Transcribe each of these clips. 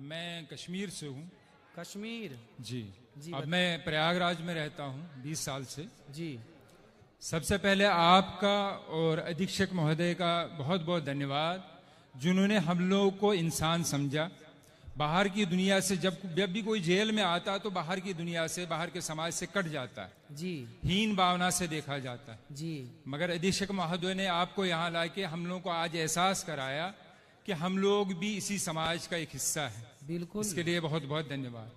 मैं कश्मीर से हूँ। कश्मीर जी, जी, अब मैं प्रयागराज में रहता हूँ 20 साल से। जी। सबसे पहले आपका और अधीक्षक महोदय का बहुत बहुत धन्यवाद, जिन्होंने हम लोगों को इंसान समझा। बाहर की दुनिया से जब भी कोई जेल में आता तो बाहर की दुनिया से, बाहर के समाज से कट जाता है, जी हीन भावना से देखा जाता है। जी मगर अधीक्षक महोदय ने आपको यहाँ लाके हम लोगों को आज एहसास कराया कि हम लोग भी इसी समाज का एक हिस्सा है। बिल्कुल। इसके लिए बहुत बहुत धन्यवाद।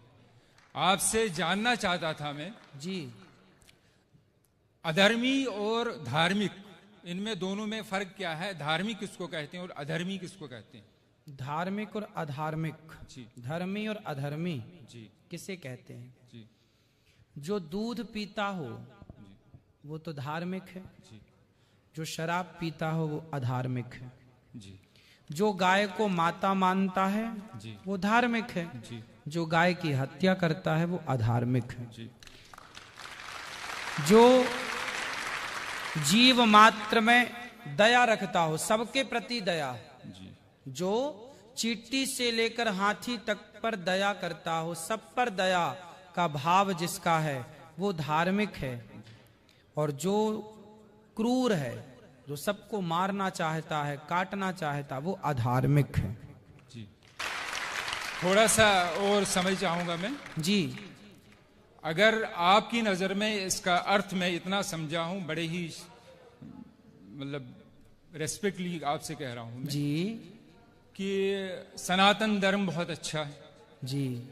आपसे जानना चाहता था मैं, जी अधर्मी और धार्मिक, इनमें दोनों में फर्क क्या है? धार्मिक किसको कहते हैं और अधर्मी किसको कहते हैं? धार्मिक और अधार्मिक, जी धर्मी और अधर्मी जी किसे कहते हैं? जी जो दूध पीता हो वो तो धार्मिक है, जी जो शराब पीता हो वो अधार्मिक है, जी जो गाय को माता मानता है जी वो धार्मिक है, जी जो गाय की हत्या करता है वो अधार्मिक है। जी जो जीव मात्र में दया रखता हो, सबके प्रति दया, जी जो चींटी से लेकर हाथी तक पर दया करता हो, सब पर दया का भाव जिसका है वो धार्मिक है। और जो क्रूर है, जो सबको मारना चाहता है, काटना चाहता है, वो अधार्मिक है। जी थोड़ा सा और समझ चाहूंगा मैं। जी अगर आपकी नजर में इसका अर्थ मैं इतना समझा हूं, बड़े ही मतलब रेस्पेक्टली आपसे कह रहा हूं मैं, जी कि सनातन धर्म बहुत अच्छा है। जी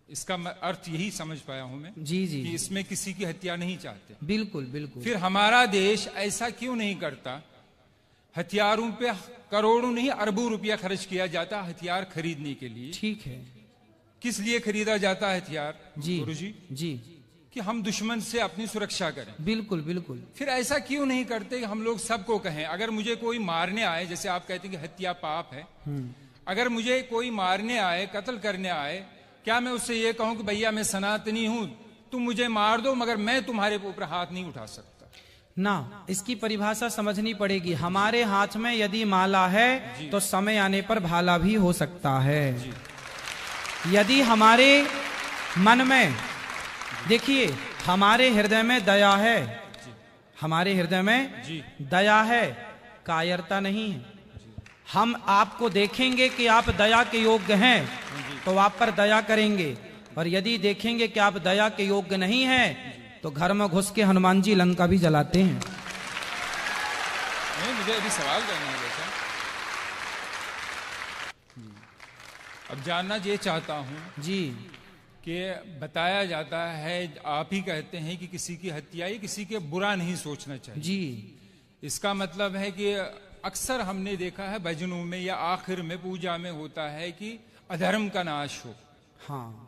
इसका अर्थ यही समझ पाया हूं मैं जी जी कि इसमें किसी की हत्या नहीं चाहते। बिल्कुल बिल्कुल। फिर हमारा देश ऐसा क्यों नहीं करता? हथियारों पे करोड़ों नहीं अरबों रुपया खर्च किया जाता हथियार खरीदने के लिए। ठीक है। किस लिए खरीदा जाता है हथियार जी गुरुजी? जी कि हम दुश्मन से अपनी सुरक्षा करें। बिल्कुल बिल्कुल। फिर ऐसा क्यों नहीं करते कि हम लोग सबको कहें, अगर मुझे कोई मारने आए, जैसे आप कहते हैं कि हत्या पाप है, अगर मुझे कोई मारने आए, कत्ल करने आए, क्या मैं उससे ये कहूं कि भैया मैं सनातनी हूं, तुम मुझे मार दो मगर मैं तुम्हारे ऊपर हाथ नहीं उठा सकता? ना, इसकी परिभाषा समझनी पड़ेगी। हमारे हाथ में यदि माला है तो समय आने पर भाला भी हो सकता है। यदि हमारे मन में, देखिए, हमारे हृदय में दया है, हमारे हृदय में जी दया है, कायरता नहीं है। हम आपको देखेंगे कि आप दया के योग्य हैं तो आप पर दया करेंगे, और यदि देखेंगे कि आप दया के योग्य नहीं हैं तो घर में घुस के हनुमान जी लंका भी जलाते हैं। नहीं, मुझे अभी सवाल करना है बेटा। अब जानना ये चाहता हूं जी कि बताया जाता है, आप ही कहते हैं कि किसी की हत्या या किसी के बुरा नहीं सोचना चाहिए। जी इसका मतलब है कि अक्सर हमने देखा है भजनों में या आखिर में पूजा में होता है कि अधर्म का नाश हो। हाँ,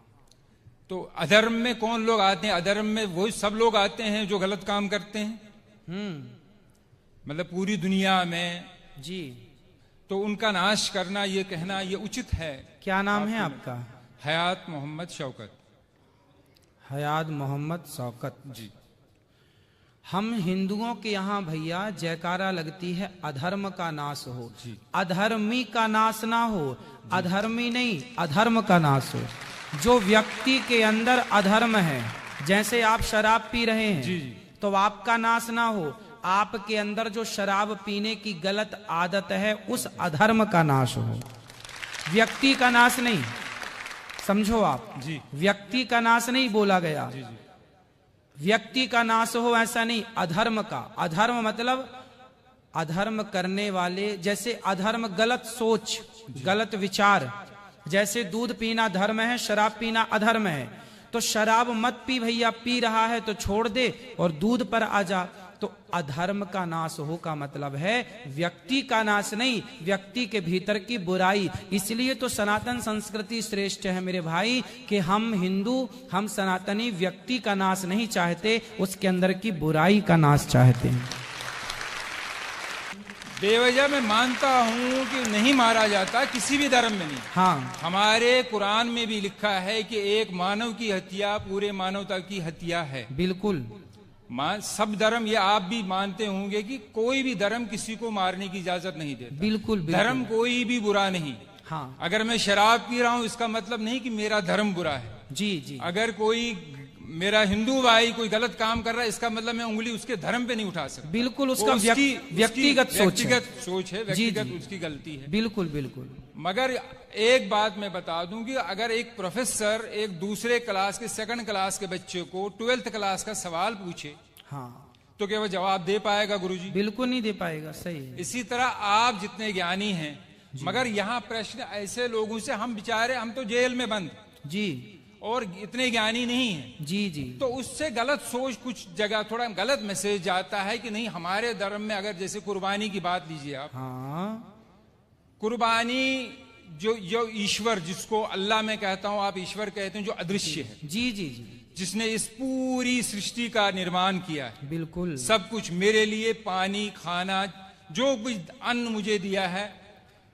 तो अधर्म में कौन लोग आते हैं? अधर्म में वो सब लोग आते हैं जो गलत काम करते हैं, मतलब पूरी दुनिया में। जी। तो उनका नाश करना, ये कहना, ये उचित है? क्या नाम है आपका? हयात मोहम्मद शौकत। हयात मोहम्मद शौकत जी। हम हिंदुओं के यहाँ भैया जयकारा लगती है अधर्म का नाश हो, जी। अधर्मी का नाश ना हो, अधर्मी नहीं, अधर्म का नाश हो। जो व्यक्ति के अंदर अधर्म है, जैसे आप शराब पी रहे हैं, जी जी तो आपका नाश ना हो, आपके अंदर जो शराब पीने की गलत आदत है उस अधर्म का नाश हो, व्यक्ति का नाश नहीं। समझो आप, जी व्यक्ति का नाश नहीं बोला गया, जी जी व्यक्ति का नाश हो ऐसा नहीं, अधर्म का। अधर्म मतलब अधर्म करने वाले, जैसे अधर्म गलत सोच, गलत विचार। जैसे दूध पीना धर्म है, शराब पीना अधर्म है। तो शराब मत पी भैया, पी रहा है तो छोड़ दे और दूध पर आ जा। तो अधर्म का नाश हो का मतलब है व्यक्ति का नाश नहीं, व्यक्ति के भीतर की बुराई। इसलिए तो सनातन संस्कृति श्रेष्ठ है मेरे भाई, कि हम हिंदू, हम सनातनी व्यक्ति का नाश नहीं चाहते, उसके अंदर की बुराई का नाश चाहते हैं। बेवजह मैं मानता हूं कि नहीं मारा जाता, किसी भी धर्म में नहीं। हाँ, हमारे कुरान में भी लिखा है कि एक मानव की हत्या पूरे मानवता की हत्या है। बिल्कुल। सब धर्म, ये आप भी मानते होंगे कि कोई भी धर्म किसी को मारने की इजाजत नहीं देता। बिल्कुल, बिल्कुल। धर्म कोई भी बुरा नहीं। हाँ अगर मैं शराब पी रहा हूं इसका मतलब नहीं कि मेरा धर्म बुरा है। जी जी अगर कोई मेरा हिंदू भाई कोई गलत काम कर रहा है इसका मतलब मैं उंगली उसके धर्म पे नहीं उठा सकता। बिल्कुल, वो उसका व्यक्तिगत सोच है, व्यक्तिगत उसकी गलती है। बिल्कुल बिल्कुल। मगर एक बात मैं बता दूं कि अगर एक प्रोफेसर एक दूसरे क्लास के सेकंड क्लास के बच्चे को 12th क्लास का सवाल पूछे, हाँ, तो क्या वो जवाब दे पाएगा गुरुजी? बिल्कुल नहीं दे पाएगा। सही है। इसी तरह आप जितने ज्ञानी हैं, मगर यहाँ प्रश्न ऐसे लोगों से, हम बेचारे हम तो जेल में बंद जी और इतने ज्ञानी नहीं हैं, जी जी, तो उससे गलत सोच कुछ जगह थोड़ा गलत मैसेज जाता है कि नहीं हमारे धर्म में, अगर जैसे कुर्बानी की बात लीजिए आप, हाँ, कुर्बानी जो ईश्वर, जिसको अल्लाह मैं कहता हूं, आप ईश्वर कहते हैं, जो अदृश्य है, जी जी जी, जिसने इस पूरी सृष्टि का निर्माण किया है, बिल्कुल सब कुछ मेरे लिए, पानी, खाना, जो कुछ अन्न मुझे दिया है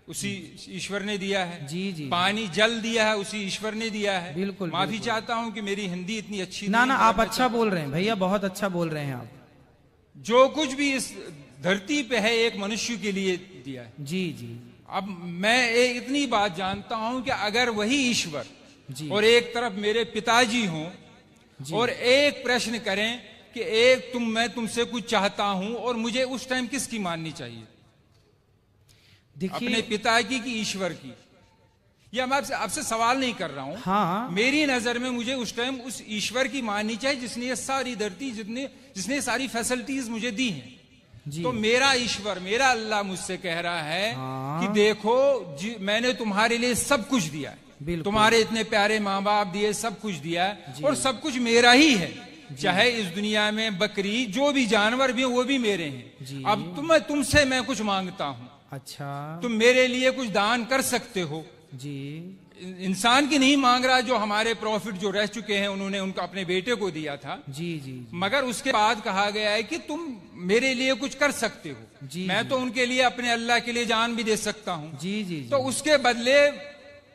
उसी ईश्वर ने दिया है। जी जी, पानी जल दिया है उसी ईश्वर ने दिया है। बिल्कुल। माफी बिल्कुल। चाहता हूं कि मेरी हिंदी इतनी अच्छी ना नहीं ना, है। आप अच्छा बोल रहे हैं भैया, बहुत अच्छा बोल रहे हैं आप। जो कुछ भी इस धरती पे है एक मनुष्य के लिए दिया है। जी जी, अब मैं इतनी बात जानता हूं कि अगर वही ईश्वर जी, और एक तरफ मेरे पिताजी हों और एक प्रश्न करें कि एक मैं तुमसे कुछ चाहता हूं, और मुझे उस टाइम किसकी माननी चाहिए? अपने पिता की ईश्वर की? या मैं आपसे सवाल नहीं कर रहा हूं। हाँ, मेरी नजर में मुझे उस टाइम उस ईश्वर की माननी चाहिए जिसने ये सारी धरती, जिसने सारी फैसिलिटीज मुझे दी हैं। जी। तो मेरा ईश्वर, मेरा अल्लाह मुझसे कह रहा है हाँ, कि देखो मैंने तुम्हारे लिए सब कुछ दिया है, तुम्हारे इतने प्यारे माँ बाप दिए, सब कुछ दिया है, और सब कुछ मेरा ही है। चाहे इस दुनिया में बकरी, जो भी जानवर भी वो भी मेरे हैं। अब तुमसे मैं कुछ मांगता हूं, अच्छा, तुम मेरे लिए कुछ दान कर सकते हो। जी, इंसान की नहीं मांग रहा, जो हमारे प्रॉफिट जो रह चुके हैं उन्होंने उनको अपने बेटे को दिया था। जी जी, मगर उसके बाद कहा गया है कि तुम मेरे लिए कुछ कर सकते हो। जी, मैं तो उनके लिए, अपने अल्लाह के लिए जान भी दे सकता हूं। जी जी, तो उसके बदले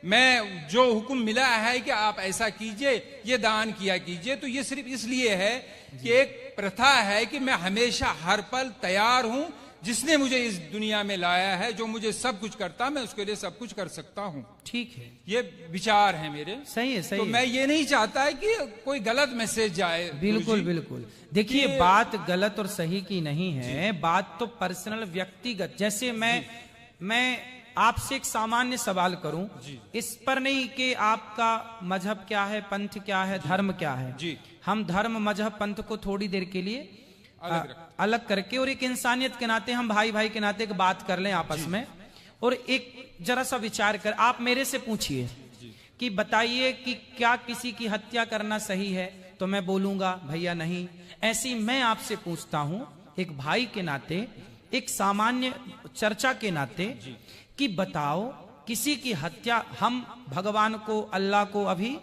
मैं जो हुक्म मिला है कि आप ऐसा कीजिए, ये दान किया कीजिए, तो ये सिर्फ इसलिए है कि एक प्रथा है कि मैं हमेशा हर पल तैयार हूं, जिसने मुझे इस दुनिया में लाया है, जो मुझे सब कुछ करता, मैं उसके लिए सब कुछ कर सकता हूं। ठीक है, ये विचार है मेरे। सही है, सही तो है। मैं ये नहीं चाहता है कि कोई गलत मैसेज जाए। बिल्कुल बिल्कुल। देखिए, बात गलत और सही की नहीं है, बात तो पर्सनल, व्यक्तिगत। जैसे मैं आपसे एक सामान्य सवाल करूं, इस पर नहीं कि आपका मजहब क्या है, पंथ क्या है, धर्म क्या है। जी। हम धर्म, मजहब, पंथ को थोड़ी देर के लिए अलग करके, और एक इंसानियत के नाते, हम भाई भाई के नाते एक बात कर लें आपस में, और एक जरा सा विचार कर, आप मेरे से पूछिए कि बताइए कि क्या किसी की हत्या करना सही है, तो मैं बोलूंगा भैया नहीं। ऐसी मैं आपसे पूछता हूं एक भाई के नाते, एक सामान्य चर्चा के नाते, कि बताओ किसी की हत्या, हम भगवान को, अल्लाह को अभी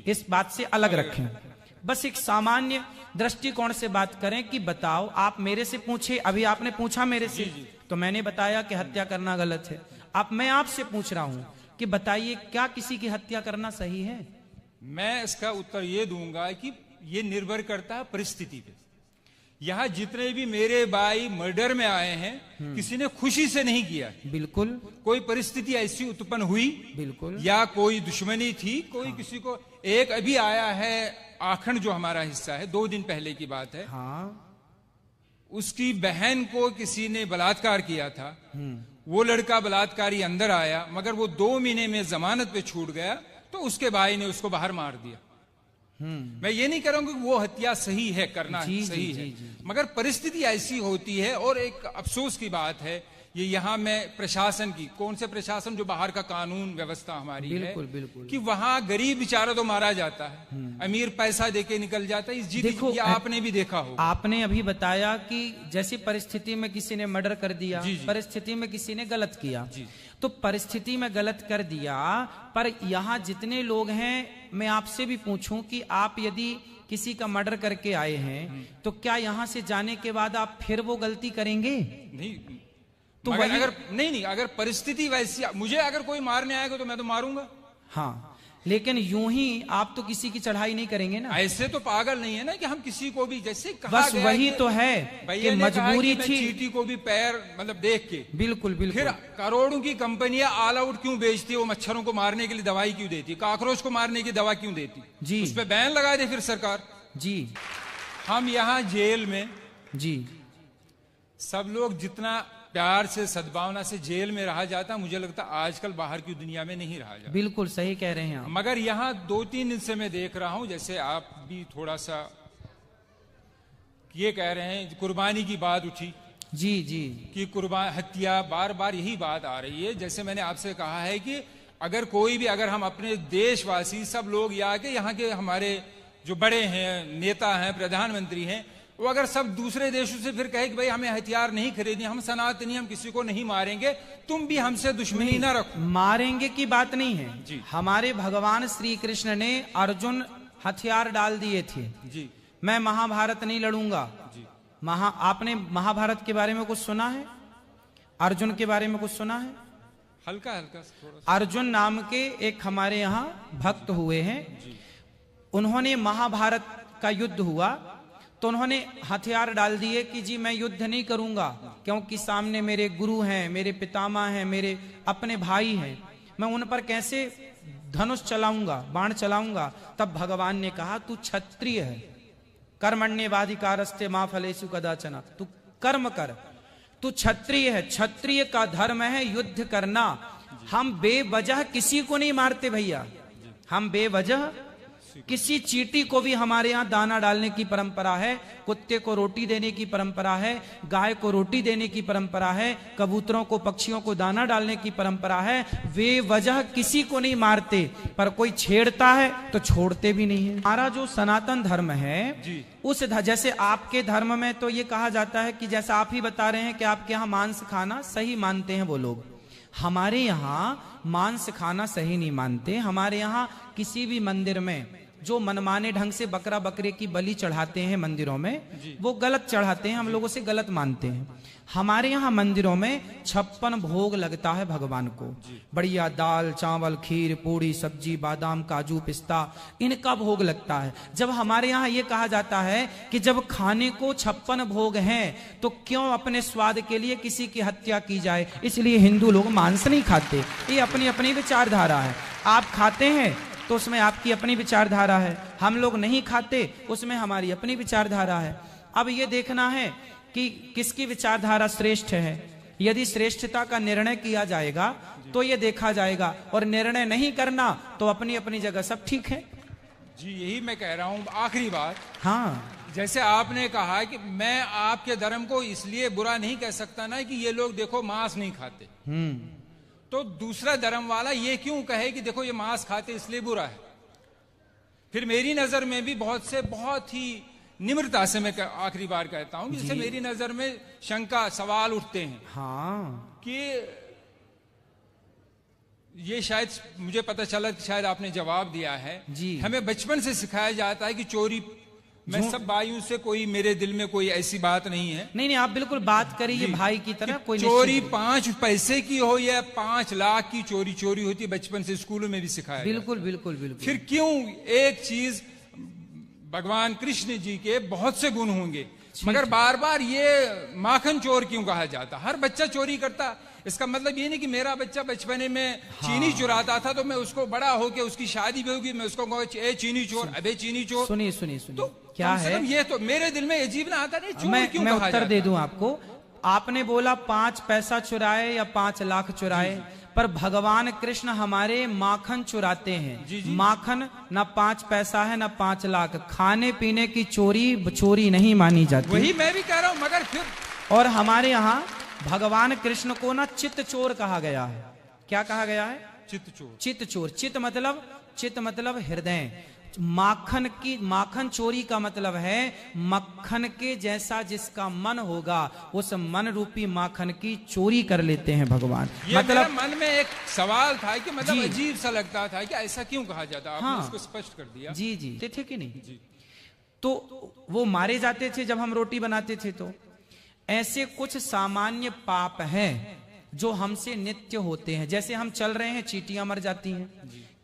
इस बात से अलग रखें, बस एक सामान्य दृष्टिकोण से बात करें कि बताओ, आप मेरे से पूछे, अभी आपने पूछा मेरे से, तो मैंने बताया कि हत्या करना गलत है। अब मैं आपसे पूछ रहा हूं कि बताइए, क्या किसी की हत्या करना सही है? मैं इसका उत्तर ये दूंगा कि ये निर्भर करता है परिस्थिति पे। यहाँ जितने भी मेरे भाई मर्डर में आए हैं, किसी ने खुशी से नहीं किया। बिल्कुल, कोई परिस्थिति ऐसी उत्पन्न हुई, बिल्कुल, या कोई दुश्मनी थी, कोई किसी को। एक अभी आया है आखंड, जो हमारा हिस्सा है, 2 दिन पहले की बात है। हाँ, उसकी बहन को किसी ने बलात्कार किया था। वो लड़का बलात्कारी अंदर आया, मगर वो 2 महीने में जमानत पे छूट गया, तो उसके भाई ने उसको बाहर मार दिया। मैं ये नहीं करूंगा कि वो हत्या सही है, करना सही है, मगर परिस्थिति ऐसी होती है। और एक अफसोस की बात है, ये यहाँ में प्रशासन की, कौन से प्रशासन, जो बाहर का कानून व्यवस्था हमारी बिल्कुल, है, बिल्कुल, कि वहां गरीब बेचारा तो मारा जाता है, अमीर पैसा देके निकल जाता है। इस देखो, ये आपने भी देखा हो। आपने अभी बताया कि जैसी परिस्थिति में किसी ने मर्डर कर दिया, परिस्थिति में किसी ने गलत किया, तो परिस्थिति में गलत कर दिया, पर यहाँ जितने लोग हैं, मैं आपसे भी पूछूं कि आप यदि किसी का मर्डर करके आए हैं, तो क्या यहाँ से जाने के बाद आप फिर वो गलती करेंगे? नहीं। तो अगर नहीं, अगर परिस्थिति वैसी, मुझे अगर कोई मारने आएगा तो मैं तो मारूंगा। हाँ, लेकिन यूं ही आप तो किसी की चढ़ाई नहीं करेंगे ना। ऐसे तो पागल नहीं है ना कि हम किसी को भी, जैसे कहा बस गया वही कि तो है कि मजबूरी मैं थी। चींटी को भी पैर मतलब देख के, बिल्कुल बिल्कुल। फिर करोड़ों की कंपनियां ऑल आउट क्यों बेचती है? वो मच्छरों को मारने के लिए दवाई क्यों देती, काकरोच को मारने की दवा क्यों देती जी, उस पर बैन लगा दे फिर सरकार। जी हम यहाँ जेल में जी सब लोग जितना प्यार से सद्भावना से जेल में रहा जाता, मुझे लगता आजकल बाहर की दुनिया में नहीं रहा जाता। बिल्कुल सही कह रहे हैं आप। मगर यहाँ 2-3 दिन से मैं देख रहा हूं, जैसे आप भी थोड़ा सा ये कह रहे हैं, कुर्बानी की बात उठी जी जी कि कुर्बान हत्या, बार बार यही बात आ रही है। जैसे मैंने आपसे कहा है कि अगर कोई भी, अगर हम अपने देशवासी सब लोग या के यहाँ के हमारे जो बड़े हैं, नेता हैं, प्रधानमंत्री हैं, वो अगर सब दूसरे देशों से फिर कहे कि भाई हमें हथियार नहीं खरीदनी, हम सनातनी, हम किसी को नहीं मारेंगे, तुम भी हमसे दुश्मनी ना रखो। मारेंगे की बात नहीं है जी। हमारे भगवान श्री कृष्ण ने अर्जुन हथियार डाल दिए थे जी। मैं महाभारत नहीं लड़ूंगा जी। आपने महाभारत के बारे में कुछ सुना है? अर्जुन के बारे में कुछ सुना है? हल्का हल्का थोड़ा। अर्जुन नाम के एक हमारे यहाँ भक्त हुए हैं, उन्होंने महाभारत का युद्ध हुआ तो उन्होंने हथियार डाल दिए कि जी मैं युद्ध नहीं करूंगा, क्योंकि सामने मेरे गुरु हैं, मेरे पितामह हैं, मेरे अपने भाई हैं, मैं उन पर कैसे धनुष चलाऊंगा, बाण चलाऊंगा। तब भगवान ने कहा तू क्षत्रिय है, कर्मण्येवाधिकारस्ते मा फलेषु कदाचन, तू कर्म कर, तू क्षत्रिय है, क्षत्रिय का धर्म है युद्ध करना। हम बेवजह किसी को नहीं मारते भैया, हम बेवजह किसी चींटी को भी, हमारे यहाँ दाना डालने की परंपरा है, कुत्ते को रोटी देने की परंपरा है, गाय को रोटी देने की परंपरा है, कबूतरों को, पक्षियों को दाना डालने की परंपरा है। वे वजह किसी को नहीं मारते, पर कोई छेड़ता है तो छोड़ते भी नहीं है। हमारा जो सनातन धर्म है उस जैसे आपके धर्म में तो ये कहा जाता है कि जैसा आप ही बता रहे हैं कि आपके यहाँ मांस खाना सही मानते हैं वो लोग, हमारे यहाँ मांस खाना सही नहीं मानते। हमारे यहाँ किसी भी मंदिर में जो मनमाने ढंग से बकरा बकरे की बलि चढ़ाते हैं मंदिरों में, वो गलत चढ़ाते हैं, हम लोगों से गलत मानते हैं। हमारे यहाँ मंदिरों में 56 भोग लगता है भगवान को, बढ़िया दाल चावल खीर पूड़ी सब्जी बादाम काजू पिस्ता इनका भोग लगता है। जब हमारे यहाँ ये कहा जाता है कि जब खाने को 56 भोग हैं तो क्यों अपने स्वाद के लिए किसी की हत्या की जाए, इसलिए हिंदू लोग मांस नहीं खाते। ये अपनी अपनी विचारधारा है, आप खाते हैं तो उसमें आपकी अपनी विचारधारा है, हम लोग नहीं खाते उसमें हमारी अपनी विचारधारा है। अब ये देखना है कि किसकी विचारधारा श्रेष्ठ है। यदि श्रेष्ठता का निर्णय किया जाएगा तो ये देखा जाएगा, और निर्णय नहीं करना तो अपनी अपनी जगह सब ठीक है। जी यही मैं कह रहा हूँ। आखिरी बात, हाँ जैसे आपने कहा कि मैं आपके धर्म को इसलिए बुरा नहीं कह सकता ना कि ये लोग देखो मांस नहीं खाते, तो दूसरा धर्म वाला ये क्यों कहे कि देखो ये मांस खाते इसलिए बुरा है। फिर मेरी नजर में भी बहुत ही निम्रता से मैं आखिरी बार कहता हूं, जैसे मेरी नजर में शंका सवाल उठते हैं हाँ कि ये शायद मुझे पता चला कि शायद आपने जवाब दिया है जी। हमें बचपन से सिखाया जाता है कि चोरी, मैं सब भाइयों से कोई मेरे दिल में कोई ऐसी बात नहीं है। नहीं आप बिल्कुल बात करिए भाई की तरह। कोई चोरी 5 पैसे की हो या 5 लाख की चोरी होती है, बचपन से स्कूलों में भी सिखाया बिल्कुल बिल्कुल बिल्कुल। फिर क्यों एक चीज, भगवान कृष्ण जी के बहुत से गुण होंगे, मगर बार बार ये माखन चोर क्यों कहा जाता? हर बच्चा चोरी करता, इसका मतलब ये नहीं कि मेरा बच्चा बचपने में चीनी चुराता था तो मैं उसको बड़ा होके उसकी शादी भी होगी मैं उसको कहूँ ए चीनी चोर, अबे चीनी चोर। सुनिए सुनिए तो क्या है, ये तो मेरे दिल में अजीब ना आता नहीं, चोर क्यों मैं कहा उत्तर जाता? दे दूं आपको। आपने बोला 5 पैसा चुराए या 5 लाख चुराए, पर भगवान कृष्ण हमारे माखन चुराते हैं। माखन ना 5 पैसा है ना 5 लाख, खाने पीने की चोरी नहीं मानी जाती। वही मैं भी कह रहा हूं, मगर फिर और हमारे यहाँ भगवान कृष्ण को ना चित्त चोर कहा गया है। क्या कहा गया है? चित्त चोर। चित्त चोर, चित्त मतलब हृदय। माखन चोरी का मतलब है मक्खन के जैसा जिसका मन होगा उस मन रूपी माखन की चोरी कर लेते हैं भगवान। ये मतलब मन में एक सवाल था कि मतलब अजीब सा लगता था कि ऐसा क्यों कहा जाता, आपने हाँ, उसको स्पष्ट कर दिया। जी थे कि नहीं जी। तो वो मारे जाते थे जब हम रोटी बनाते थे। तो ऐसे कुछ सामान्य पाप हैं जो हमसे नित्य होते हैं। जैसे हम चल रहे हैं चींटियां मर जाती हैं,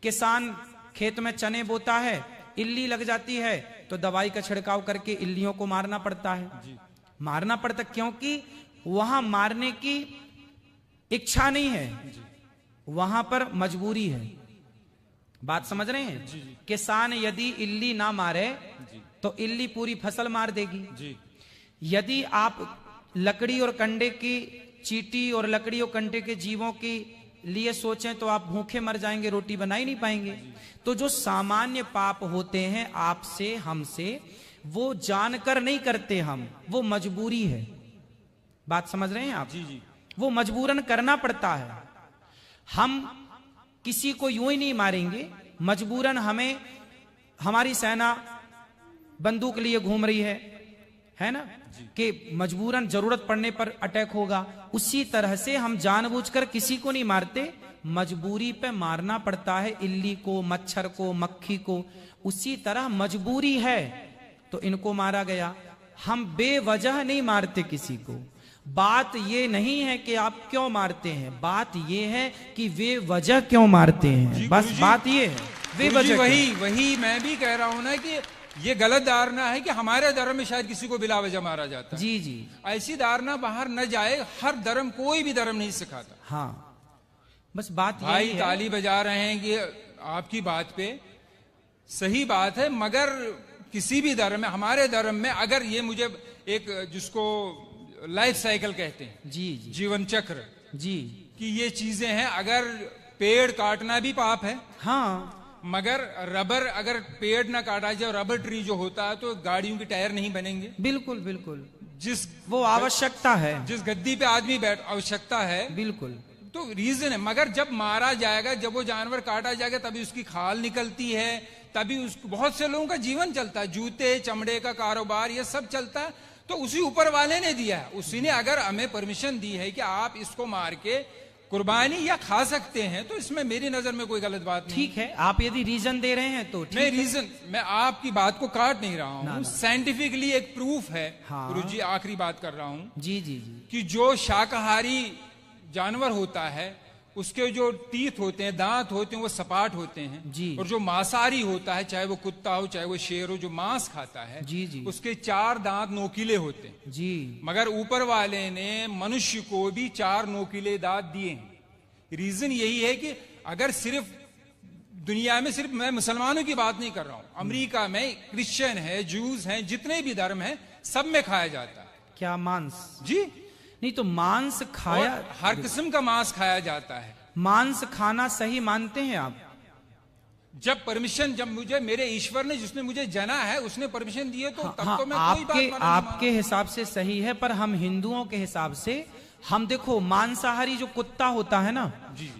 किसान खेत में चने बोता है, इल्ली लग जाती है तो दवाई का छिड़काव करके इल्लियों को मारना पड़ता है। मारना पड़ता क्योंकि वहां मारने की इच्छा नहीं है, वहां पर मजबूरी है। बात समझ रहे हैं? किसान यदि इल्ली ना मारे तो इल्ली पूरी फसल मार देगी। यदि आप लकड़ी और कंडे की चींटी और लकड़ी और कंडे के जीवों के लिए सोचें तो आप भूखे मर जाएंगे, रोटी बना ही नहीं पाएंगे। तो जो सामान्य पाप होते हैं आपसे हमसे, वो जानकर नहीं करते हम, वो मजबूरी है। बात समझ रहे हैं आप? वो मजबूरन करना पड़ता है। हम किसी को यूं ही नहीं मारेंगे, मजबूरन हमें, हमारी सेना बंदूक लिए घूम रही है ना, कि मजबूरन जरूरत पड़ने पर अटैक होगा। उसी तरह से हम जानबूझकर किसी को नहीं मारते, मजबूरी पे मारना पड़ता है इल्ली को, मच्छर को, मक्खी को। उसी तरह मजबूरी है तो इनको मारा गया। हम बेवजह नहीं मारते किसी को। बात ये नहीं है कि आप क्यों मारते हैं, बात ये है कि वे वजह क्यों मारते हैं। बस बात ये है, वे वजह। वही मैं भी कह रहा हूं ना कि ये गलत धारणा है कि हमारे धर्म में शायद किसी को बिला वजह मारा जाता है। जी ऐसी धारणा बाहर न जाए। हर धर्म, कोई भी धर्म नहीं सिखाता। हाँ, बस बात भाई ताली बजा रहे हैं कि आपकी बात पे सही बात है, मगर किसी भी धर्म में, हमारे धर्म में अगर ये मुझे एक, जिसको लाइफ साइकिल कहते हैं, जीवन चक्र, कि ये चीजें हैं। अगर पेड़ काटना भी पाप है, हाँ, मगर रबर, अगर पेड़ ना काटा जाए, रबर ट्री जो होता है, तो गाड़ियों के टायर नहीं बनेंगे। बिल्कुल बिल्कुल, जिस वो आवश्यकता है, जिस गद्दी पे आदमी बैठ, आवश्यकता है, बिल्कुल, तो रीजन है। मगर जब मारा जाएगा, जब वो जानवर काटा जाएगा, तभी उसकी खाल निकलती है, तभी उसको, बहुत से लोगों का जीवन चलता है, जूते चमड़े का कारोबार, ये सब चलता है। तो उसी ऊपर वाले ने दिया है, उसी ने अगर हमें परमिशन दी है कि आप इसको मार के कुर्बानी या खा सकते हैं, तो इसमें मेरी नजर में कोई गलत बात नहीं। ठीक है, आप यदि रीजन दे रहे हैं तो ठीक मैं रीजन, मैं आपकी बात को काट नहीं रहा हूँ, साइंटिफिकली एक प्रूफ है। हाँ। गुरुजी आखिरी बात कर रहा हूँ, जी, कि जो शाकाहारी जानवर होता है, उसके जो टीथ होते हैं, दांत होते हैं, वो सपाट होते हैं। और जो मांसाहारी होता है, चाहे वो कुत्ता हो चाहे वो शेर हो, जो मांस खाता है, उसके 4 दांत नोकीले होते हैं। मगर ऊपर वाले ने मनुष्य को भी 4 नोकीले दांत दिए हैं। रीजन यही है कि अगर सिर्फ दुनिया में, सिर्फ मैं मुसलमानों की बात नहीं कर रहा हूं, अमेरिका में क्रिश्चियन है, जूस हैं, जितने भी धर्म हैं, सब में खाया जाता है। क्या मांस? जी नहीं तो मांस खाया, हर किस्म का मांस खाया जाता है। मांस खाना सही मानते हैं आप? जब परमिशन, जब मुझे मेरे ईश्वर ने, जिसने मुझे जना है, उसने परमिशन दी है, तो तब तो मैं कोई बात आपके हिसाब से सही है, पर हम हिंदुओं के हिसाब से, हम देखो मांसाहारी जो कुत्ता होता है ना,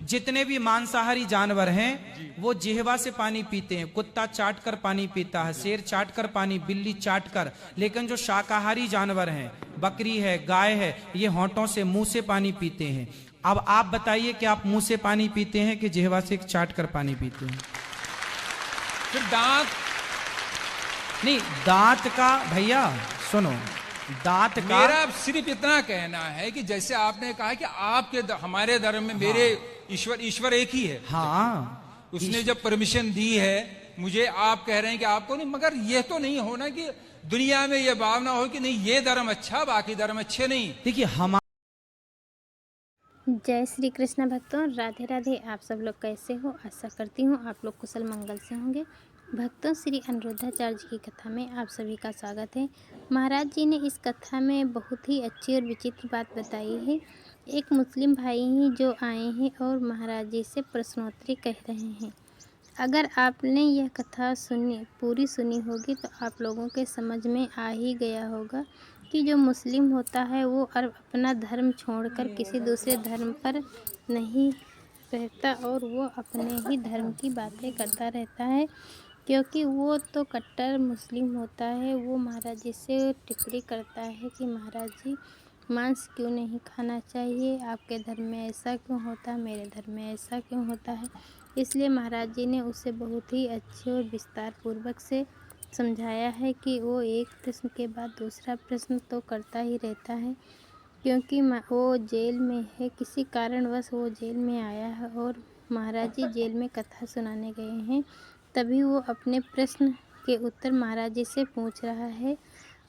जितने भी मांसाहारी जानवर हैं, वो जिह्वा से पानी पीते हैं। कुत्ता चाट कर पानी पीता है, शेर चाट कर पानी, बिल्ली चाट कर। लेकिन जो शाकाहारी जानवर हैं, बकरी है, गाय है, ये होंठों से, मुंह से पानी पीते हैं। अब आप बताइए कि आप मुंह से पानी पीते हैं कि जिह्वा से चाट कर पानी पीते हैं? फिर दांत नहीं, दांत का भैया सुनो, दांत का, मेरा सिर्फ इतना कहना है कि जैसे आपने कहा कि आपके हमारे धर्म में, मेरे ईश्वर एक ही है। हाँ, उसने जब परमिशन दी है मुझे, आप कह रहे हैं कि आपको नहीं, मगर यह तो नहीं होना कि दुनिया में यह भावना हो कि नहीं ये धर्म अच्छा, बाकी धर्म अच्छे नहीं। देखिए हम, जय श्री कृष्ण भक्तों, राधे राधे। आप सब लोग कैसे हो? आशा करती हूँ आप लोग कुशल मंगल से होंगे। भक्तों, श्री अनिरुद्धाचार्य जी की कथा में आप सभी का स्वागत है। महाराज जी ने इस कथा में बहुत ही अच्छी और विचित्र बात बताई है। एक मुस्लिम भाई हैं जो आए हैं और महाराज जी से प्रश्नोत्तरी कह रहे हैं। अगर आपने यह कथा पूरी सुनी होगी तो आप लोगों के समझ में आ ही गया होगा कि जो मुस्लिम होता है वो अपना धर्म छोड़कर किसी दूसरे धर्म पर नहीं रहता और वो अपने ही धर्म की बातें करता रहता है, क्योंकि वो तो कट्टर मुस्लिम होता है। वो महाराज जी से टिप्पणी करता है कि महाराज जी, मांस क्यों नहीं खाना चाहिए, आपके धर्म में ऐसा क्यों होता है, मेरे धर्म में ऐसा क्यों होता है। इसलिए महाराज जी ने उसे बहुत ही अच्छे और विस्तार पूर्वक से समझाया है कि वो एक प्रश्न के बाद दूसरा प्रश्न तो करता ही रहता है, क्योंकि वो जेल में है, किसी कारणवश वो जेल में आया है और महाराज जी जेल में कथा सुनाने गए हैं। तभी वो अपने प्रश्न के उत्तर महाराज जी से पूछ रहा है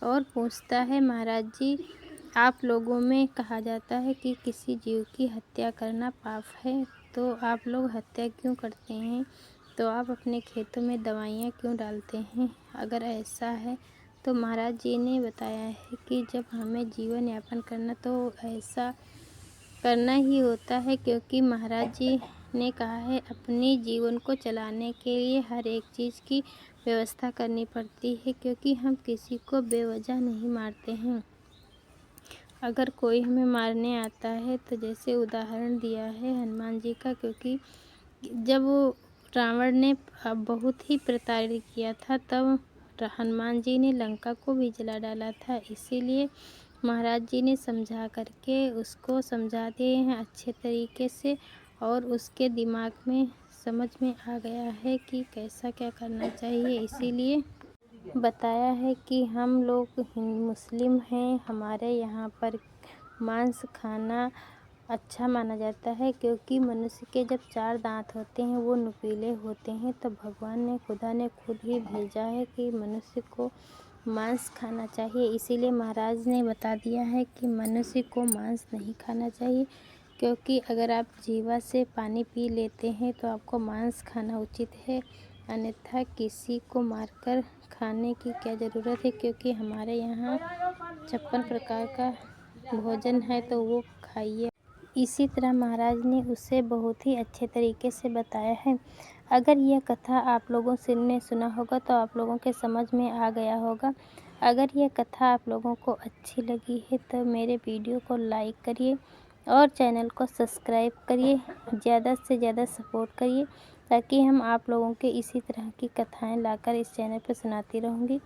और पूछता है, महाराज जी, आप लोगों में कहा जाता है कि किसी जीव की हत्या करना पाप है, तो आप लोग हत्या क्यों करते हैं? तो आप अपने खेतों में दवाइयाँ क्यों डालते हैं? अगर ऐसा है तो महाराज जी ने बताया है कि जब हमें जीवन यापन करना तो ऐसा करना ही होता है, क्योंकि महाराज जी ने कहा है अपने जीवन को चलाने के लिए हर एक चीज़ की व्यवस्था करनी पड़ती है, क्योंकि हम किसी को बेवजह नहीं मारते हैं। अगर कोई हमें मारने आता है तो जैसे उदाहरण दिया है हनुमान जी का, क्योंकि जब वो रावण ने बहुत ही प्रताड़ित किया था तब हनुमान जी ने लंका को भी जला डाला था। इसीलिए महाराज जी ने समझा करके उसको समझा दिए हैं अच्छे तरीके से, और उसके दिमाग में समझ में आ गया है कि कैसा क्या करना चाहिए। इसीलिए बताया है कि हम लोग मुस्लिम हैं, हमारे यहाँ पर मांस खाना अच्छा माना जाता है, क्योंकि मनुष्य के जब 4 दांत होते हैं वो नुकीले होते हैं, तो भगवान ने खुदा ने खुद ही भेजा है कि मनुष्य को मांस खाना चाहिए। इसीलिए महाराज ने बता दिया है कि मनुष्य को मांस नहीं खाना चाहिए, क्योंकि अगर आप जीवा से पानी पी लेते हैं तो आपको मांस खाना उचित है, अन्यथा किसी को मारकर खाने की क्या ज़रूरत है, क्योंकि हमारे यहाँ 56 प्रकार का भोजन है तो वो खाइए। इसी तरह महाराज ने उसे बहुत ही अच्छे तरीके से बताया है। अगर यह कथा आप लोगों ने सुना होगा तो आप लोगों के समझ में आ गया होगा। अगर यह कथा आप लोगों को अच्छी लगी है तो मेरे वीडियो को लाइक करिए और चैनल को सब्सक्राइब करिए, ज़्यादा से ज़्यादा सपोर्ट करिए, ताकि हम आप लोगों के इसी तरह की कथाएं लाकर इस चैनल पर सुनाती रहूँगी।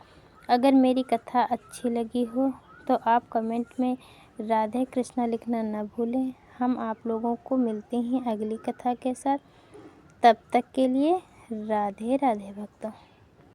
अगर मेरी कथा अच्छी लगी हो तो आप कमेंट में राधे कृष्णा लिखना न भूलें। हम आप लोगों को मिलते हैं अगली कथा के साथ। तब तक के लिए राधे राधे भक्तों।